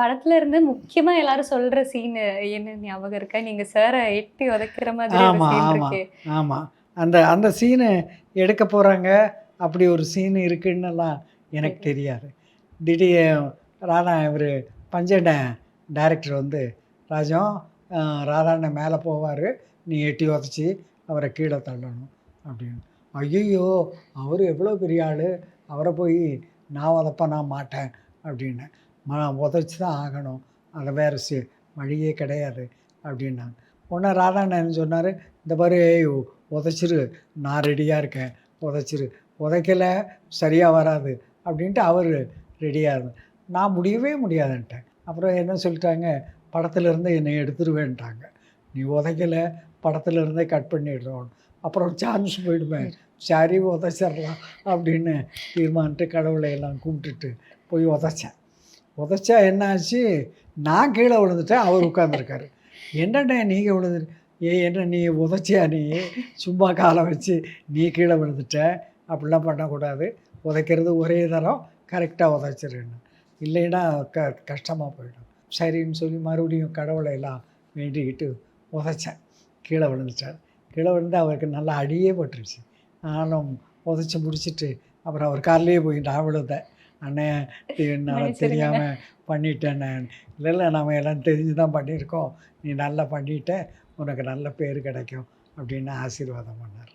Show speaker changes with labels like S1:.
S1: படத்துல இருந்து முக்கியமா எல்லாரும் சொல்ற சீனு என்ன ஞாபகம் இருக்கா? நீங்க சார எட்டி உதைக்கிற மாதிரி ஒரு
S2: ஆமா,
S1: சீன்
S2: ஆமா,
S1: இருக்கே.
S2: ஆமா. அந்த அந்த சீனு எடுக்க போறாங்க. அப்படி ஒரு சீன் இருக்குன்னுலாம் எனக்கு
S1: சரி.
S2: தெரியாது. ராதா இவரு பஞ்சண்ணன் டைரக்டர் வந்து, "ராஜம் அ ராதாண்ணன் மேல போவாரு. நீ எட்டி உதைச்சு அவர கீழ தள்ளணும்" அப்படின்னு. "ஐய்யய்யோ! அவரு எவ்வளோ பெரிய ஆளு. அவர போய் நான் உதைப்பேனா? மாட்டேன்" அப்படின்னேன். உதைச்சு தான் ஆகணும். அது வேற வழியே கிடையாது" அப்படின்னாங்க. உடனே ராதாண்ணன் என்ன சொன்னாரு, "இந்த பாரு ஏய் உதைச்சிரு. நான் ரெடியா இருக்கேன். உதைச்சிரு. உதைக்கல சரியா வராது" அப்படின்ட்டு அவரு ரெடியா இருந்தார். நான் முடியவே முடியாதுன்ட்டேன். அப்புறம் என்ன சொல்லிட்டாங்க, படத்துலேருந்து என்னை எடுத்துருவேன்ட்டாங்க. "நீ உதைக்கல, படத்துலேருந்தே கட் பண்ணிடுறோம்." அப்புறம் சான்ஸ் போயிடுமே.
S1: சரி.
S2: சரி உதைச்சிடலாம் அப்படின்னு தீர்மானிட்டு கடவுளை எல்லாம் கும்பிட்டுட்டு போய் உதைச்சேன். உதைச்சா என்ன ஆச்சு, நான் கீழ விழுந்துட்டேன். அவர் உட்காந்துருக்காரு. "என்னண்ணே நீங்க என்ன நீ உதைச்சியா நீ? சும்மா கால வச்சு நீ கீழ விழுந்துட்ட. அப்படிலாம் பண்ணக்கூடாது. உதைக்கிறது ஒரே தரம். கரெக்ட்டா உதைச்சிருன்னு." இல்லைன்னா கஷ்டமா போயிடும். சரின்னு சொல்லி மறுபடியும் கடவுளை எல்லாம் வேண்டிக்கிட்டு உதைச்சேன். கீழ விழுந்துட்டார். கீழ விழுந்து அவருக்கு நல்லா அடியே பட்டுருச்சு. நானும் உதைச்சு முடிச்சுட்டு, அப்புறம் அவர் கால்லயே போய் நான் விழுந்தேன். "அண்ணே நான் தெரியாம
S1: மன்னிச்சிருங்கண்ணே.
S2: பண்ணிட்டேண்ணே." "இல்ல, இல்ல நம்ம எல்லாம் தெரிஞ்சு தான் பண்ணியிருக்கோம். நீ நல்லா பண்ணிட்ட. உனக்கு நல்ல பேரு கிடைக்கும்." அப்படின்னு ஆசீர்வாதம் பண்ணார்.